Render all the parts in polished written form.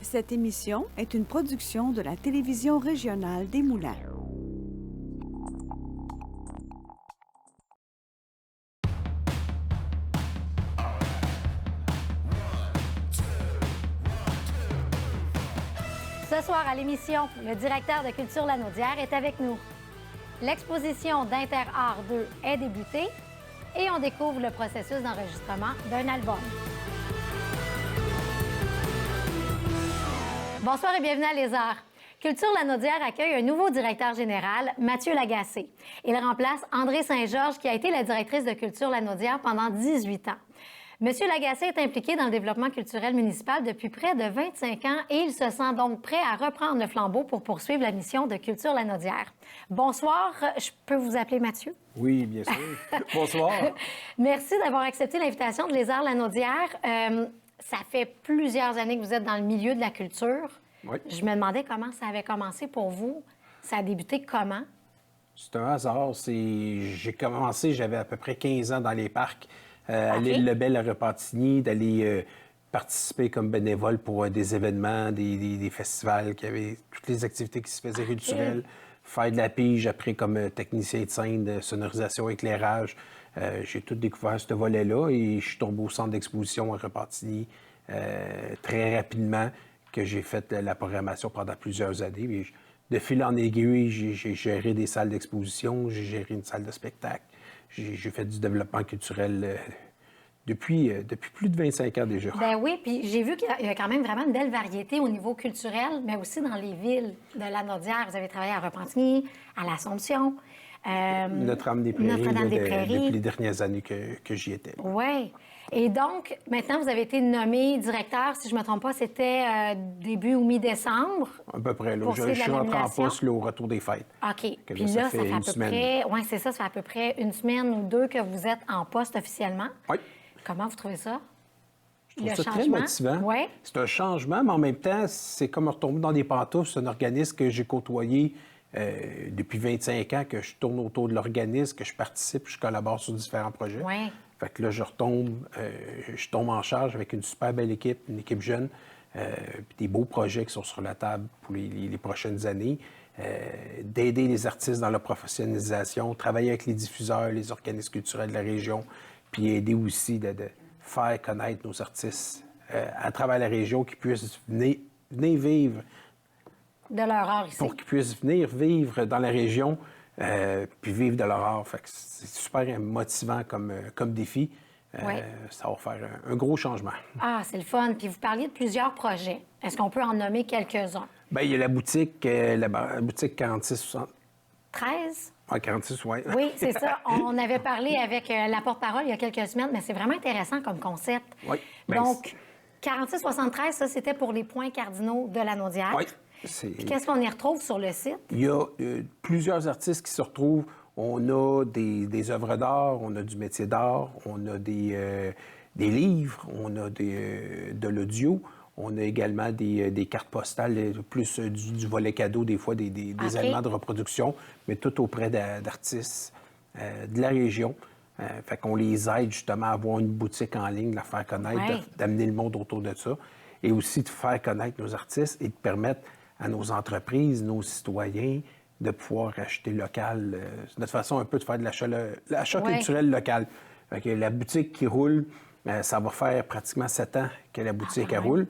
Cette émission est une production de la télévision régionale des Moulins. Ce soir à l'émission, le directeur de Culture Lanaudière est avec nous. L'exposition d'Inter-Art 2 est débutée et on découvre le processus d'enregistrement d'un album. Bonsoir et bienvenue à Les Arts. Culture Lanaudière accueille un nouveau directeur général, Mathieu Lagacé. Il remplace André Saint-Georges, qui a été la directrice de Culture Lanaudière pendant 18 ans. Monsieur Lagacé est impliqué dans le développement culturel municipal depuis près de 25 ans et il se sent donc prêt à reprendre le flambeau pour poursuivre la mission de Culture Lanaudière. Bonsoir, je peux vous appeler Mathieu? Oui, bien sûr. Bonsoir. Merci d'avoir accepté l'invitation de Les Arts Lanaudière. Ça fait plusieurs années que vous êtes dans le milieu de la culture. Oui. Je me demandais comment ça avait commencé pour vous. Ça a débuté comment? C'est un hasard. J'ai commencé, j'avais à peu près 15 ans dans les parcs, à l'île Lebel à Repentigny, d'aller participer comme bénévole pour des événements, des festivals, qui avaient toutes les activités qui se faisaient culturelles. Faire de la pige après comme technicien de scène, de sonorisation, éclairage. J'ai tout découvert ce volet-là et je suis tombé au centre d'exposition à Repentigny très rapidement, que j'ai fait la programmation pendant plusieurs années. Et de fil en aiguille, j'ai géré des salles d'exposition, j'ai géré une salle de spectacle, j'ai fait du développement culturel depuis plus de 25 ans déjà. Ben oui, puis j'ai vu qu'il y a quand même vraiment une belle variété au niveau culturel, mais aussi dans les villes de Lanaudière. Vous avez travaillé à Repentigny, à l'Assomption. Notre-Dame-des-Prairies, depuis les dernières années que j'y étais. Oui. Et donc, maintenant, vous avez été nommé directeur, si je ne me trompe pas, c'était début ou mi-décembre. À peu près. Là. Je suis rentré en poste là, au retour des fêtes. OK. Puis là, ça fait à peu près... Oui, c'est ça, ça fait à peu près une semaine ou deux que vous êtes en poste officiellement. Oui. Comment vous trouvez ça? Je trouve ça très motivant. Ouais. C'est un changement, mais en même temps, c'est comme retomber dans des pantoufles. C'est un organisme que j'ai côtoyé depuis 25 ans, que je tourne autour de l'organisme, que je participe, je collabore sur différents projets. Ouais. Fait que là, je tombe en charge avec une super belle équipe, une équipe jeune, puis des beaux projets qui sont sur la table pour les prochaines années. D'aider les artistes dans leur professionnalisation, travailler avec les diffuseurs, les organismes culturels de la région, puis aider aussi de faire connaître nos artistes à travers la région, qui puissent venir vivre. De leur art ici. Pour qu'ils puissent venir vivre dans la région, puis vivre de leur art. Fait que c'est super motivant comme défi. Ça va faire un gros changement. Ah, c'est le fun. Puis vous parliez de plusieurs projets. Est-ce qu'on peut en nommer quelques-uns? Bien, il y a la boutique 4660. 13? Ah, 46, oui. Oui, c'est ça. On avait parlé avec la porte-parole il y a quelques semaines, mais c'est vraiment intéressant comme concept. Oui. Donc, 4673, ça, c'était pour les points cardinaux de Lanaudière. Oui. Puis qu'est-ce qu'on y retrouve sur le site? Il y a plusieurs artistes qui se retrouvent. On a des œuvres d'art, on a du métier d'art, on a des livres, on a de l'audio. On a également des cartes postales, plus du volet cadeau, des fois des éléments de reproduction, mais tout auprès d'artistes de la région. Fait qu'on les aide justement à avoir une boutique en ligne, de la faire connaître, d'amener le monde autour de ça, et aussi de faire connaître nos artistes et de permettre à nos entreprises, nos citoyens, de pouvoir acheter local. C'est notre façon un peu de faire de l'achat culturel local. Fait que la boutique qui roule, ça va faire pratiquement 7 ans que la boutique elle roule.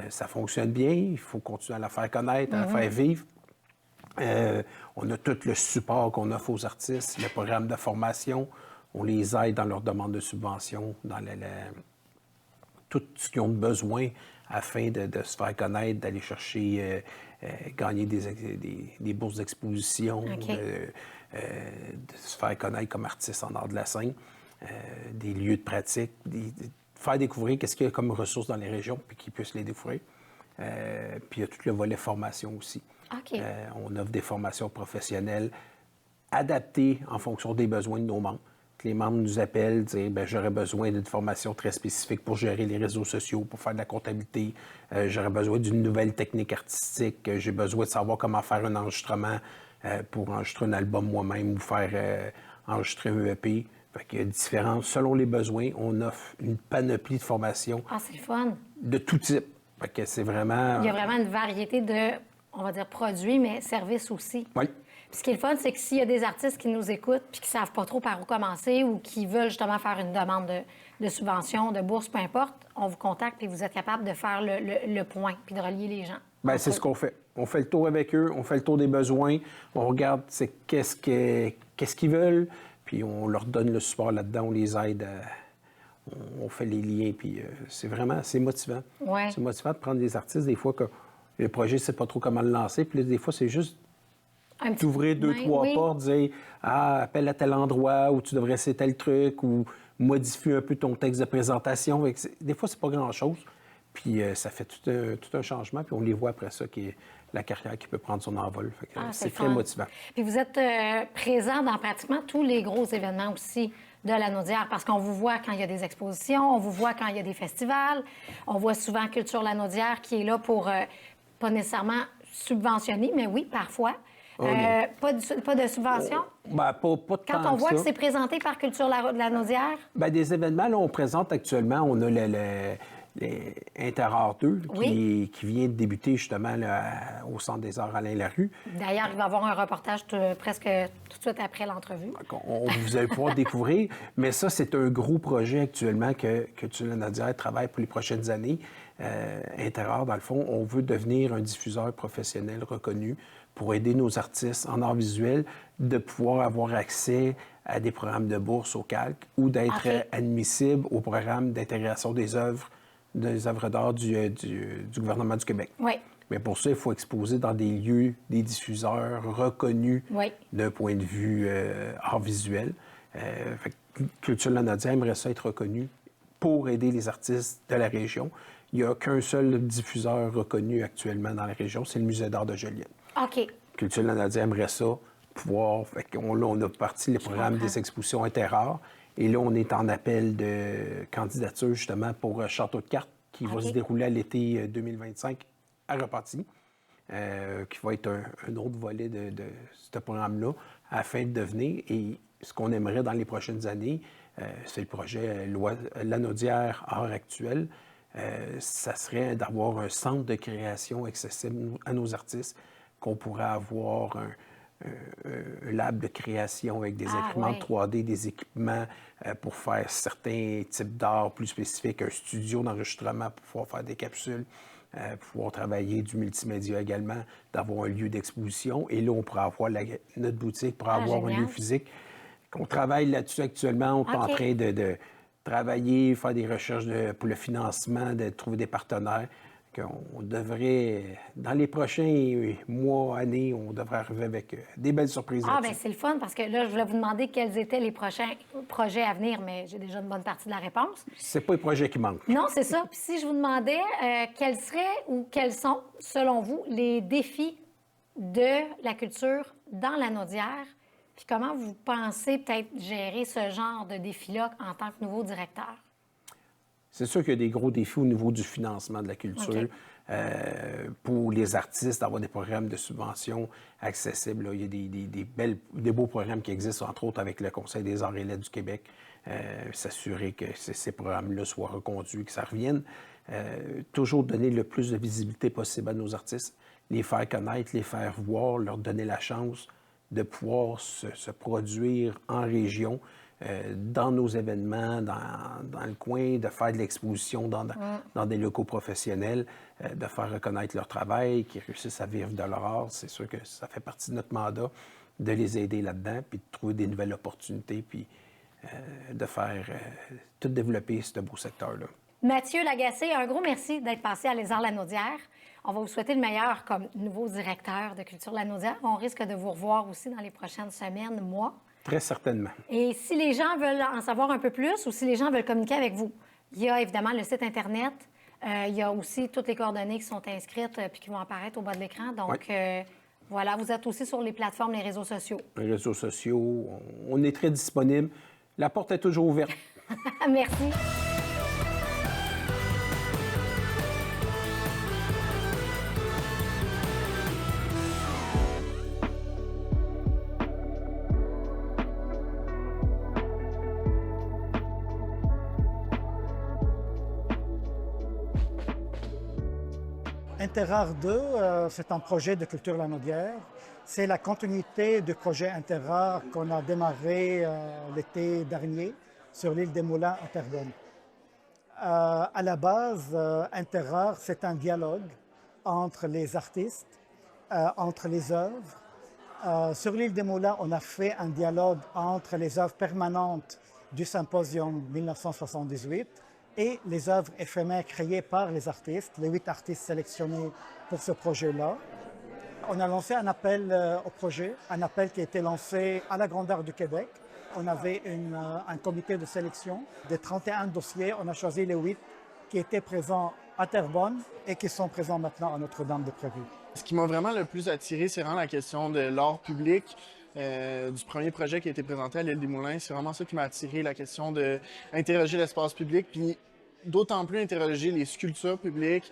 Ça fonctionne bien, il faut continuer à la faire connaître, à la faire vivre. On a tout le support qu'on offre aux artistes, le programme de formation. On les aide dans leur demande de subvention, dans tout ce qu'ils ont besoin afin de se faire connaître, d'aller chercher, gagner des bourses d'exposition, de se faire connaître comme artiste en art de la scène, des lieux de pratique, faire découvrir qu'est-ce qu'il y a comme ressources dans les régions, puis qu'ils puissent les découvrir. Puis il y a tout le volet formation aussi. Okay. On offre des formations professionnelles adaptées en fonction des besoins de nos membres. Les membres nous appellent, disent « j'aurais besoin d'une formation très spécifique pour gérer les réseaux sociaux, pour faire de la comptabilité. J'aurais besoin d'une nouvelle technique artistique. J'ai besoin de savoir comment faire un enregistrement pour enregistrer un album moi-même ou faire enregistrer un EP. » Fait qu'il y a différents, selon les besoins, on offre une panoplie de formations. Ah, c'est le fun. De tout type. Fait que c'est vraiment... Il y a vraiment une variété de, on va dire, produits, mais services aussi. Oui. Puis ce qui est le fun, c'est que s'il y a des artistes qui nous écoutent puis qui ne savent pas trop par où commencer ou qui veulent justement faire une demande de subvention, de bourse, peu importe, on vous contacte et vous êtes capable de faire le point puis de relier les gens. Bien, c'est ce qu'on fait. On fait le tour avec eux, on fait le tour des besoins, on regarde qu'est-ce qu'ils veulent, puis on leur donne le support là-dedans, on les aide, on fait les liens, puis c'est motivant. Ouais. C'est motivant de prendre des artistes, des fois que le projet ne sait pas trop comment le lancer, puis là, des fois, c'est juste d'ouvrir deux, trois portes, dire « Ah, appelle à tel endroit, ou tu devrais essayer tel truc, ou modifie un peu ton texte de présentation. » Des fois, c'est pas grand-chose. Puis ça fait tout un changement, puis on les voit après ça, qui est la carrière qui peut prendre son envol. Fait que, c'est très motivant. Puis vous êtes présent dans pratiquement tous les gros événements aussi de la Naudière, parce qu'on vous voit quand il y a des expositions, on vous voit quand il y a des festivals, on voit souvent Culture La Naudière qui est là pour, pas nécessairement subventionner, mais oui, parfois. Pas de subvention? Pas de Quand on voit que c'est présenté par Culture La Naudière? Bien, des événements, là, on présente actuellement, on a les Interart 2 qui vient de débuter justement là, au Centre des Arts Alain Larue. D'ailleurs, il va y avoir un reportage presque tout de suite après l'entrevue. Vous allez pouvoir découvrir, mais ça, c'est un gros projet actuellement que Culture La Naudière travaille pour les prochaines années. Interart, dans le fond, on veut devenir un diffuseur professionnel reconnu pour aider nos artistes en art visuel de pouvoir avoir accès à des programmes de bourse au calque ou d'être admissible au programme d'intégration des œuvres d'art du gouvernement du Québec. Oui. Mais pour ça, il faut exposer dans des lieux, des diffuseurs reconnus d'un point de vue art visuel. Fait que Culture La Naudière aimerait ça être reconnu pour aider les artistes de la région. Il n'y a qu'un seul diffuseur reconnu actuellement dans la région, c'est le Musée d'art de Joliette. OK. Culture La Naudière aimerait ça pouvoir... Fait qu'on, là, on a parti les programmes des expositions Interart. Et là, on est en appel de candidature, justement, pour Château de cartes, qui va se dérouler à l'été 2025 à Repentigny, qui va être un autre volet de ce programme-là, afin de devenir... Et ce qu'on aimerait dans les prochaines années, c'est le projet La Naudière Art Actuel. Ça serait d'avoir un centre de création accessible à nos artistes, qu'on pourrait avoir un lab de création avec des imprimantes 3D, des équipements pour faire certains types d'art plus spécifiques, un studio d'enregistrement pour pouvoir faire des capsules, pouvoir travailler du multimédia également, d'avoir un lieu d'exposition. Et là, on pourrait avoir notre boutique pour avoir un lieu physique. On travaille là-dessus actuellement. On est en train de travailler, faire des recherches pour le financement, de trouver des partenaires. On devrait, dans les prochains mois, années, on devrait arriver avec des belles surprises. Bien, c'est le fun, parce que là, je voulais vous demander quels étaient les prochains projets à venir, mais j'ai déjà une bonne partie de la réponse. C'est pas les projets qui manquent. Non, c'est ça. Puis si je vous demandais quels seraient ou quels sont, selon vous, les défis de la culture dans la Naudière, puis comment vous pensez peut-être gérer ce genre de défi-là en tant que nouveau directeur? C'est sûr qu'il y a des gros défis au niveau du financement de la culture. Pour les artistes, d'avoir des programmes de subvention accessibles. Là. Il y a des beaux programmes qui existent, entre autres avec le Conseil des arts et lettres du Québec. S'assurer que ces programmes-là soient reconduits, que ça revienne. Toujours donner le plus de visibilité possible à nos artistes, les faire connaître, les faire voir, leur donner la chance de pouvoir se produire en région, dans nos événements, dans le coin, de faire de l'exposition dans des locaux professionnels, de faire reconnaître leur travail, qu'ils réussissent à vivre de leur art. C'est sûr que ça fait partie de notre mandat de les aider là-dedans, puis de trouver des nouvelles opportunités, puis de faire tout développer ce beau secteur-là. Mathieu Lagacé, un gros merci d'être passé à Les Arts La Naudière. On va vous souhaiter le meilleur comme nouveau directeur de Culture La Naudière. On risque de vous revoir aussi dans les prochaines semaines, mois. Très certainement. Et si les gens veulent en savoir un peu plus ou si les gens veulent communiquer avec vous, il y a évidemment le site Internet. Il y a aussi toutes les coordonnées qui sont inscrites puis qui vont apparaître au bas de l'écran. Donc, voilà, vous êtes aussi sur les plateformes, les réseaux sociaux. Les réseaux sociaux, on est très disponible. La porte est toujours ouverte. Merci. Interart 2, c'est un projet de culture lanaudière. C'est la continuité du projet Interart qu'on a démarré l'été dernier sur l'île des Moulins à Terrebonne. À la base, Interart, c'est un dialogue entre les artistes, entre les œuvres. Sur l'île des Moulins, on a fait un dialogue entre les œuvres permanentes du symposium 1978 et les œuvres éphémères créées par les artistes, les 8 artistes sélectionnés pour ce projet-là. On a lancé un appel au projet, un appel qui a été lancé à la Grandeur du Québec. On avait un comité de sélection des 31 dossiers. On a choisi les 8 qui étaient présents à Terrebonne et qui sont présents maintenant à Notre-Dame-des-Prairies. Ce qui m'a vraiment le plus attiré, c'est vraiment la question de l'art public. Du premier projet qui a été présenté à l'île des Moulins, c'est vraiment ça qui m'a attiré, la question d'interroger l'espace public, puis d'autant plus interroger les sculptures publiques,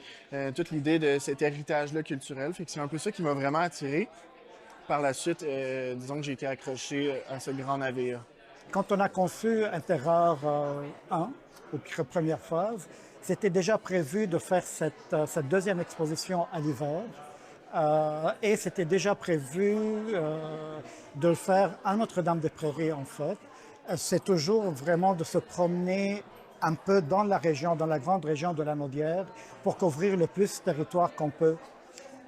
toute l'idée de cet héritage-là culturel. Fait que c'est un peu ça qui m'a vraiment attiré. Par la suite, disons que j'ai été accroché à ce grand navire. Quand on a conçu Interart 1, aux premières phases, c'était déjà prévu de faire cette deuxième exposition à l'hiver. Et c'était déjà prévu de le faire à Notre-Dame-des-Prairies, en fait. C'est toujours vraiment de se promener un peu dans la région, dans la grande région de la Naudière, pour couvrir le plus de territoire qu'on peut.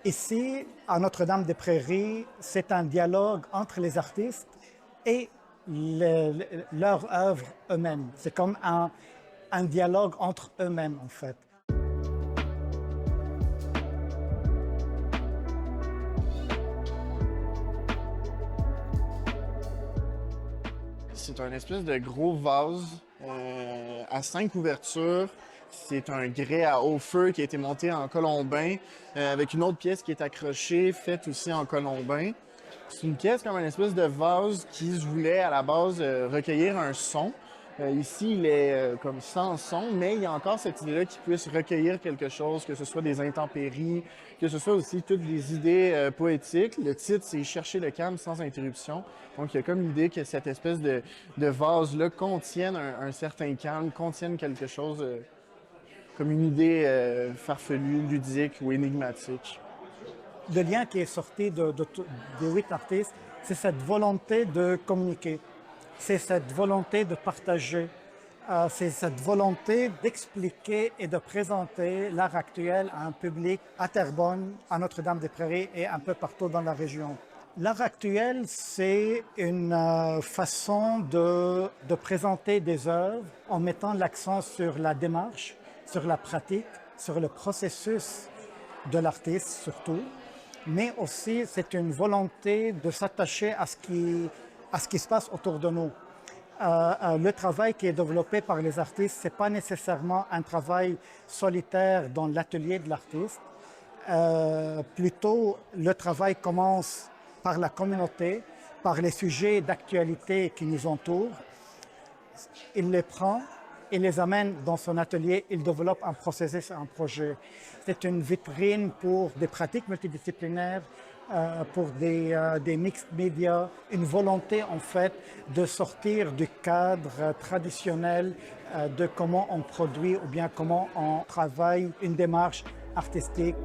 Ici, à Notre-Dame-des-Prairies, c'est un dialogue entre les artistes et leurs œuvres eux-mêmes. C'est comme un dialogue entre eux-mêmes, en fait. C'est un espèce de gros vase à 5 ouvertures. C'est un grès à haut feu qui a été monté en colombin avec une autre pièce qui est accrochée, faite aussi en colombin. C'est une pièce comme une espèce de vase qui se voulait à la base recueillir un son. Ici, il est comme sans son, mais il y a encore cette idée-là qu'il puisse recueillir quelque chose, que ce soit des intempéries, que ce soit aussi toutes les idées poétiques. Le titre, c'est « Chercher le calme sans interruption ». Donc, il y a comme l'idée que cette espèce de vase-là contienne un certain calme, contienne quelque chose comme une idée farfelue, ludique ou énigmatique. Le lien qui est sorti des 8 artistes, c'est cette volonté de communiquer. C'est cette volonté de partager, c'est cette volonté d'expliquer et de présenter l'art actuel à un public à Terrebonne, à Notre-Dame-des-Prairies et un peu partout dans la région. L'art actuel, c'est une façon de présenter des œuvres en mettant l'accent sur la démarche, sur la pratique, sur le processus de l'artiste surtout, mais aussi c'est une volonté de s'attacher à ce qui se passe autour de nous. Le travail qui est développé par les artistes, ce n'est pas nécessairement un travail solitaire dans l'atelier de l'artiste. Plutôt, le travail commence par la communauté, par les sujets d'actualité qui nous entourent. Il les prend, il les amène dans son atelier, il développe un processus, un projet. C'est une vitrine pour des pratiques multidisciplinaires, pour des mixed médias, une volonté en fait de sortir du cadre traditionnel de comment on produit ou bien comment on travaille une démarche artistique.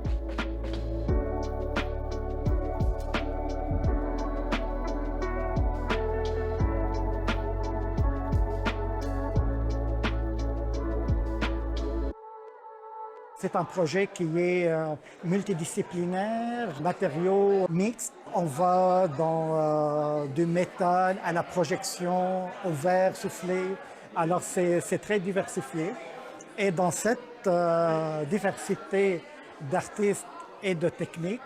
C'est un projet qui est multidisciplinaire, matériaux mixtes. On va dans du métal à la projection, au verre soufflé. Alors c'est très diversifié. Et dans cette diversité d'artistes et de techniques,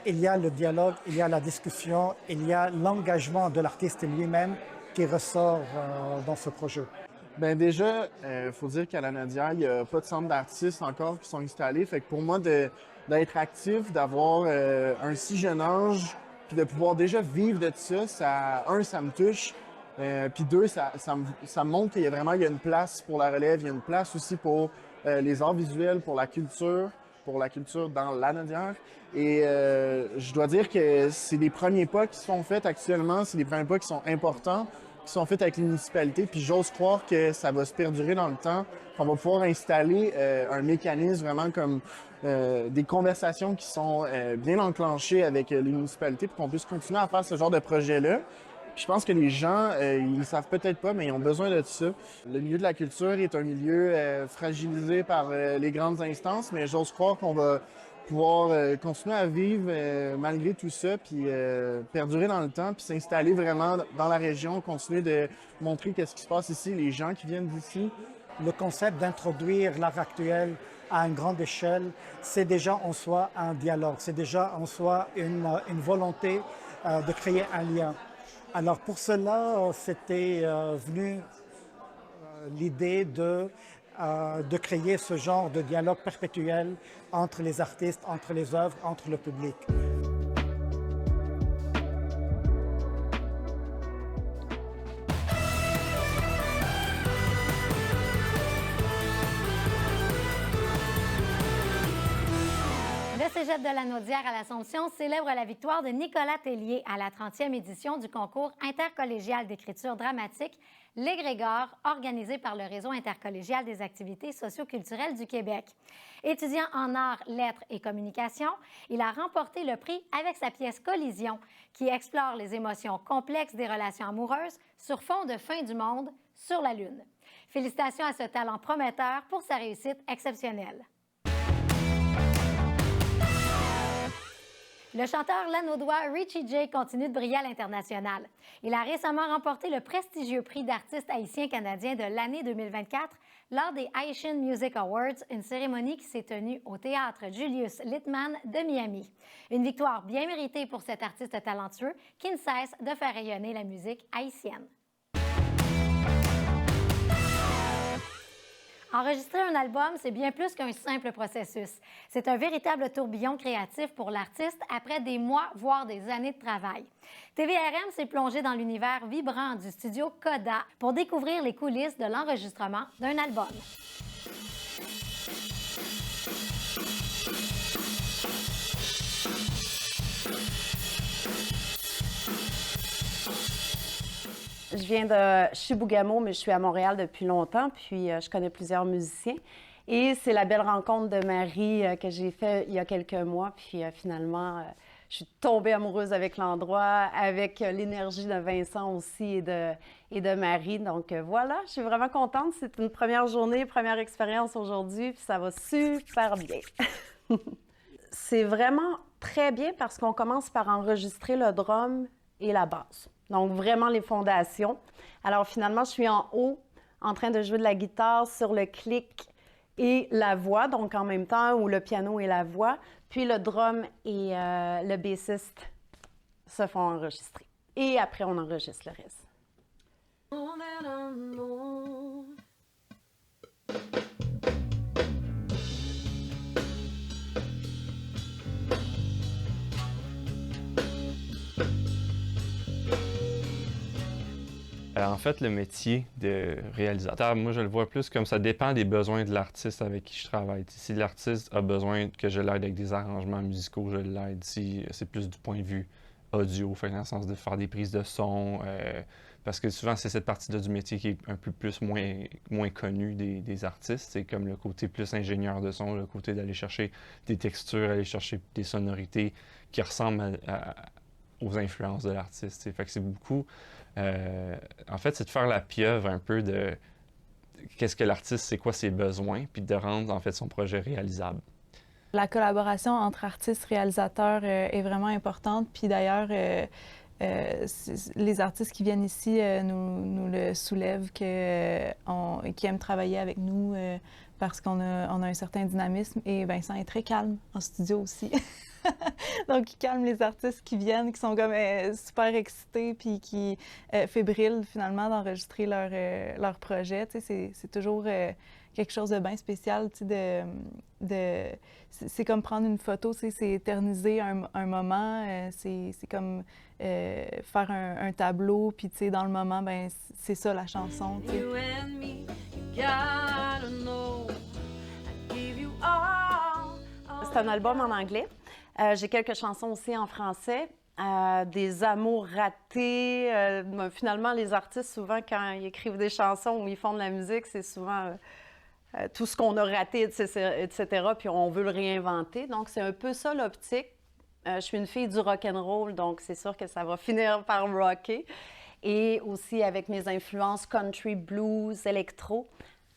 il y a le dialogue, il y a la discussion, il y a l'engagement de l'artiste lui-même qui ressort dans ce projet. Bien déjà, faut dire qu'à la Naudière, il n'y a pas de centre d'artistes encore qui sont installés. Fait que pour moi, d'être actif, d'avoir un si jeune âge, puis de pouvoir déjà vivre de ça, ça me touche. Puis deux, ça me montre qu'il y a une place pour la relève, il y a une place aussi pour les arts visuels, pour la culture dans la Naudière. Et je dois dire que c'est des premiers pas qui sont faits actuellement, c'est des premiers pas qui sont importants. qui sont faites avec les municipalités. Puis j'ose croire que ça va se perdurer dans le temps, qu'on va pouvoir installer un mécanisme vraiment comme des conversations qui sont bien enclenchées avec les municipalités pour qu'on puisse continuer à faire ce genre de projet-là. Puis je pense que les gens, ils ne savent peut-être pas, mais ils ont besoin de ça. Le milieu de la culture est un milieu fragilisé par les grandes instances, mais j'ose croire qu'on va pouvoir continuer à vivre malgré tout ça, puis perdurer dans le temps, puis s'installer vraiment dans la région, continuer de montrer qu'est-ce qui se passe ici, les gens qui viennent d'ici. Le concept d'introduire l'art actuel à une grande échelle, c'est déjà en soi un dialogue, c'est déjà en soi une volonté de créer un lien. Alors pour cela, c'était venu l'idée de créer ce genre de dialogue perpétuel entre les artistes, entre les œuvres, entre le public. Le Cégep de la Naudière à l'Assomption célèbre la victoire de Nicolas Tellier à la 30e édition du concours intercollégial d'écriture dramatique Les Grégores, organisé par le Réseau intercollégial des activités socioculturelles du Québec. Étudiant en arts, lettres et communication, il a remporté le prix avec sa pièce Collision, qui explore les émotions complexes des relations amoureuses sur fond de fin du monde sur la Lune. Félicitations à ce talent prometteur pour sa réussite exceptionnelle. Le chanteur lanaudois Richie J continue de briller à l'international. Il a récemment remporté le prestigieux prix d'artiste haïtien-canadien de l'année 2024 lors des Haitian Music Awards, une cérémonie qui s'est tenue au théâtre Julius Littman de Miami. Une victoire bien méritée pour cet artiste talentueux qui ne cesse de faire rayonner la musique haïtienne. Enregistrer un album, c'est bien plus qu'un simple processus. C'est un véritable tourbillon créatif pour l'artiste après des mois, voire des années de travail. TVRM s'est plongé dans l'univers vibrant du studio Coda pour découvrir les coulisses de l'enregistrement d'un album. Je viens de Chibougamau, mais je suis à Montréal depuis longtemps, puis je connais plusieurs musiciens. Et c'est la belle rencontre de Marie que j'ai faite il y a quelques mois, puis finalement, je suis tombée amoureuse avec l'endroit, avec l'énergie de Vincent aussi et de Marie. Donc voilà, je suis vraiment contente. C'est une première journée, première expérience aujourd'hui, puis ça va super bien. C'est vraiment très bien parce qu'on commence par enregistrer le drum et la basse. Donc, vraiment les fondations. Alors, finalement, je suis en haut, en train de jouer de la guitare sur le clic et la voix, donc en même temps, où le piano et la voix. Puis, le drum et le bassiste se font enregistrer. Et après, on enregistre le reste. En fait, le métier de réalisateur, moi, je le vois plus comme ça dépend des besoins de l'artiste avec qui je travaille. Si l'artiste a besoin que je l'aide avec des arrangements musicaux, je l'aide. Si c'est plus du point de vue audio, fait dans le sens de faire des prises de son, parce que souvent, c'est cette partie-là du métier qui est un peu moins connue des artistes. C'est comme le côté plus ingénieur de son, le côté d'aller chercher des textures, aller chercher des sonorités qui ressemblent aux influences de l'artiste. Fait que c'est beaucoup... en fait, c'est de faire la pieuvre un peu de qu'est-ce que l'artiste, c'est quoi ses besoins, puis de rendre en fait son projet réalisable. La collaboration entre artistes et réalisateurs est vraiment importante. Puis d'ailleurs, les artistes qui viennent ici nous le soulèvent, qui aiment travailler avec nous parce qu'on a un certain dynamisme. Et Vincent est très calme en studio aussi. Donc, il calme les artistes qui viennent, qui sont comme super excités puis qui fébrilent finalement d'enregistrer leur projet. Tu sais, c'est toujours quelque chose de bien spécial. Tu sais, c'est comme prendre une photo, tu sais, c'est éterniser un moment. C'est comme faire un tableau, puis tu sais, dans le moment, ben c'est ça la chanson. Tu sais. C'est un album en anglais. J'ai quelques chansons aussi en français. des amours ratés. Finalement, les artistes, souvent, quand ils écrivent des chansons ou ils font de la musique, c'est souvent tout ce qu'on a raté, etc., puis on veut le réinventer. Donc, c'est un peu ça l'optique. Je suis une fille du rock'n'roll, donc c'est sûr que ça va finir par rocker. Et aussi avec mes influences country, blues, électro,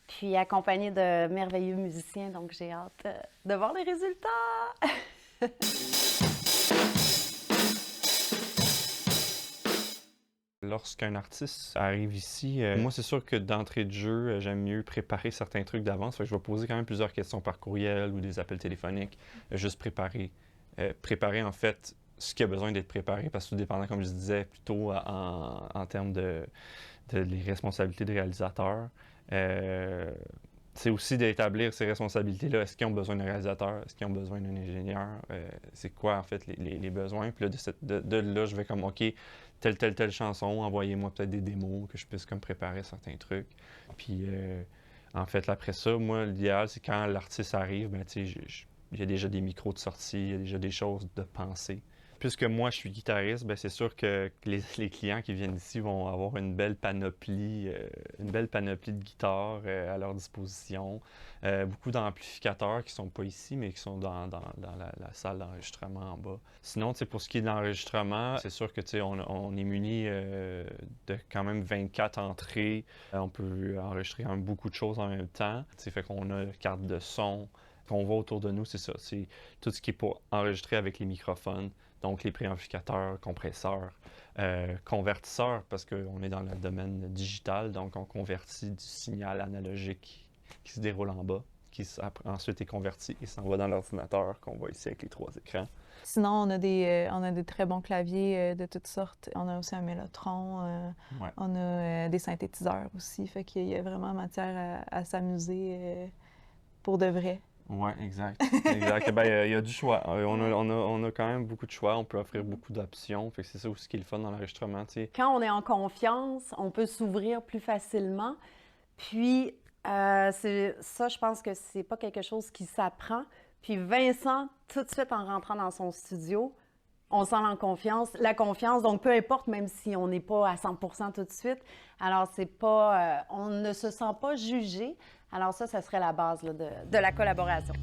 puis accompagnée de merveilleux musiciens, donc j'ai hâte de voir les résultats! Lorsqu'un artiste arrive ici, moi, c'est sûr que d'entrée de jeu, j'aime mieux préparer certains trucs d'avance. Fait que je vais poser quand même plusieurs questions par courriel ou des appels téléphoniques. Juste préparer. Préparer, en fait, ce qui a besoin d'être préparé, parce que tout dépendant, comme je disais, plutôt en termes de les responsabilités de réalisateur. C'est aussi d'établir ces responsabilités-là. Est-ce qu'ils ont besoin d'un réalisateur? Est-ce qu'ils ont besoin d'un ingénieur? C'est quoi, en fait, les besoins? Puis là, de là, je vais comme, OK, telle chanson, envoyez-moi peut-être des démos, que je puisse comme préparer certains trucs. Puis, en fait, après ça, moi, l'idéal, c'est quand l'artiste arrive, ben, tu sais, il y a déjà des micros de sortie, il y a déjà des choses de pensée. Puisque moi, je suis guitariste, bien, c'est sûr que les clients qui viennent ici vont avoir une belle panoplie de guitares à leur disposition. Beaucoup d'amplificateurs qui ne sont pas ici, mais qui sont dans la salle d'enregistrement en bas. Sinon, pour ce qui est de l'enregistrement, c'est sûr que on est muni de quand même 24 entrées. On peut enregistrer quand même beaucoup de choses en même temps. Fait qu'on a carte de son. Qu'on voit autour de nous, c'est ça. C'est tout ce qui est pour enregistrer avec les microphones. Donc, les préamplificateurs, compresseurs, convertisseurs, parce qu'on est dans le domaine digital, donc on convertit du signal analogique qui se déroule en bas, qui ensuite est converti et s'en va dans l'ordinateur qu'on voit ici avec les 3 écrans. Sinon, on a des très bons claviers de toutes sortes. On a aussi un mélotron, on a des synthétiseurs aussi, fait qu'il y a vraiment matière à s'amuser pour de vrai. Oui, exact. Ben, il y a du choix. On a quand même beaucoup de choix. On peut offrir beaucoup d'options. Fait que c'est ça aussi qui est le fun dans l'enregistrement. Quand on est en confiance, on peut s'ouvrir plus facilement. Puis, ça, je pense que c'est pas quelque chose qui s'apprend. Puis Vincent, tout de suite en rentrant dans son studio, on sent la confiance. Donc, peu importe, même si on n'est pas à 100% tout de suite. Alors, c'est pas... on ne se sent pas jugé. Alors ça serait la base là, de la collaboration.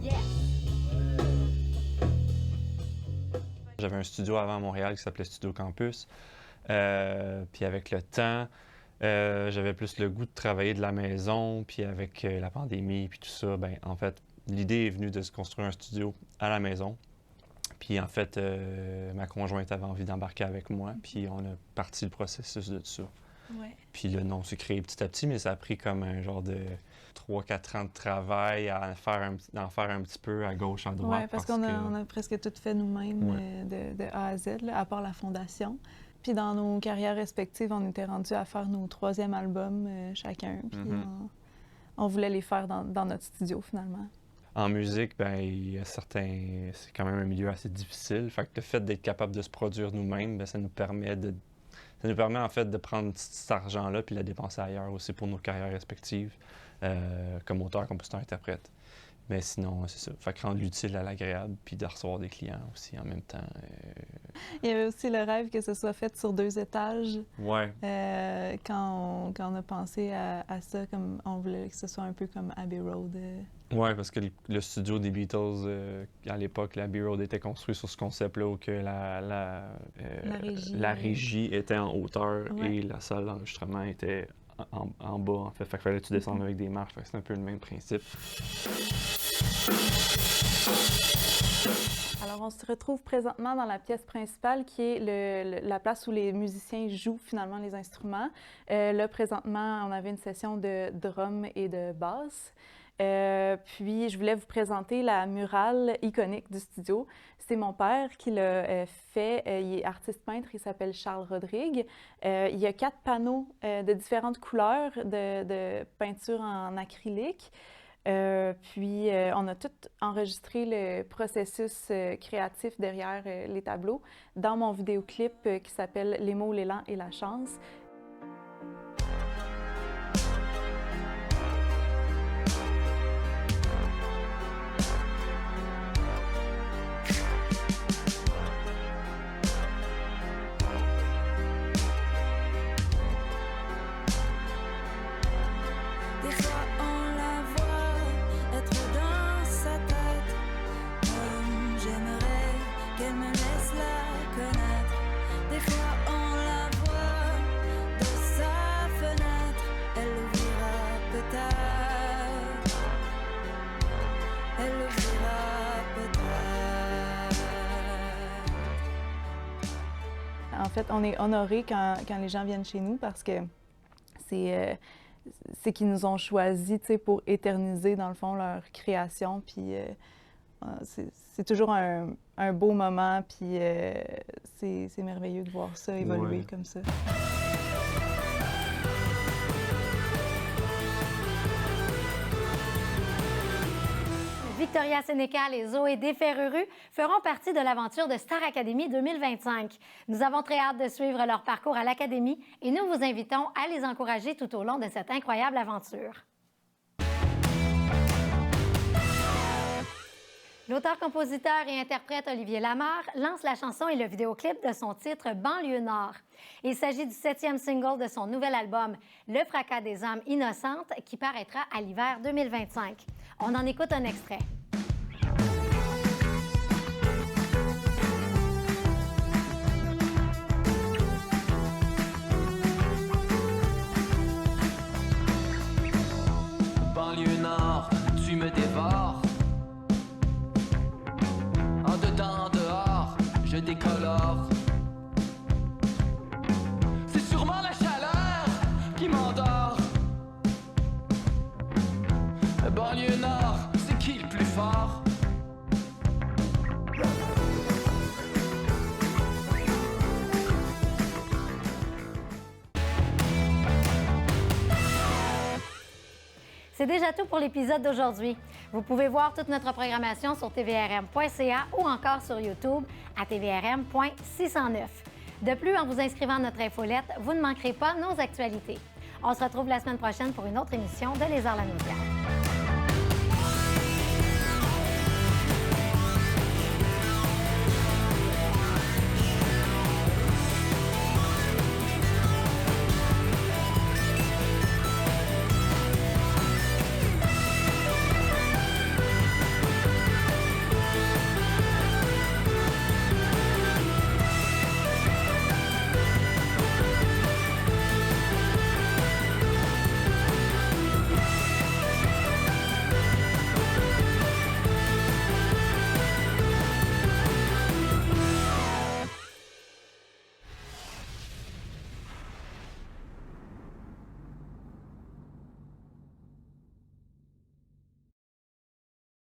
Yes! J'avais un studio avant à Montréal qui s'appelait Studio Campus. Puis avec le temps, j'avais plus le goût de travailler de la maison. Puis avec la pandémie puis tout ça, ben en fait, l'idée est venue de se construire un studio à la maison. Puis en fait, ma conjointe avait envie d'embarquer avec moi. Puis on a parti le processus de tout ça. Ouais. Puis le nom s'est créé petit à petit, mais ça a pris comme un genre de 3-4 ans de travail à d'en faire un petit peu à gauche, à droite. Oui, parce qu'on a presque tout fait nous-mêmes de A à Z, là, à part la fondation. Puis dans nos carrières respectives, on était rendus à faire nos 3e albums chacun. Puis on voulait les faire dans notre studio finalement. En musique, ben il y a certains... C'est quand même un milieu assez difficile. Fait que le fait d'être capable de se produire nous-mêmes, ben, ça nous permet en fait de prendre cet argent-là puis de le dépenser ailleurs aussi pour nos carrières respectives, comme auteur, compositeur, interprète. Mais sinon, c'est ça. Fait que rendre l'utile à l'agréable puis de recevoir des clients aussi en même temps. Il y avait aussi le rêve que ce soit fait sur 2 étages. Ouais. Quand on a pensé à ça, comme on voulait que ce soit un peu comme Abbey Road. Oui, parce que le studio des Beatles, à l'époque, l'Abbey Road était construit sur ce concept-là où que la régie était en hauteur et la salle d'enregistrement était en bas, en fait. Fait qu'il fallait que tu descendes avec des marches. Fait que c'est un peu le même principe. Alors, on se retrouve présentement dans la pièce principale qui est la place où les musiciens jouent finalement les instruments. Là, présentement, on avait une session de drum et de basse. Puis, je voulais vous présenter la murale iconique du studio. C'est mon père qui l'a fait. Il est artiste-peintre, il s'appelle Charles Rodrigue. Il y a 4 panneaux de différentes couleurs de peinture en acrylique. Puis, on a tout enregistré le processus créatif derrière les tableaux dans mon vidéoclip qui s'appelle « Les mots, l'élan et la chance ». en fait, on est honorés quand les gens viennent chez nous parce que c'est qu'ils nous ont choisis, tu sais, pour éterniser, dans le fond, leur création. Puis c'est toujours un beau moment, puis c'est merveilleux de voir ça évoluer comme ça. Victoria Sénécal et Zoé Desferruru feront partie de l'aventure de Star Academy 2025. Nous avons très hâte de suivre leur parcours à l'Académie et nous vous invitons à les encourager tout au long de cette incroyable aventure. L'auteur-compositeur et interprète Olivier Lamarre lance la chanson et le vidéoclip de son titre « Banlieue Nord ». Il s'agit du 7e single de son nouvel album « Le fracas des âmes innocentes » qui paraîtra à l'hiver 2025. On en écoute un extrait. Banlieue Nord, tu me dévores. En dedans, dehors, je décolore. C'est sûrement la chaleur qui m'endort. Banlieue Nord, c'est qui le plus fort? C'est déjà tout pour l'épisode d'aujourd'hui. Vous pouvez voir toute notre programmation sur tvrm.ca ou encore sur YouTube à tvrm.609. De plus, en vous inscrivant à notre infolette, vous ne manquerez pas nos actualités. On se retrouve la semaine prochaine pour une autre émission de Lézard-la-Naudière.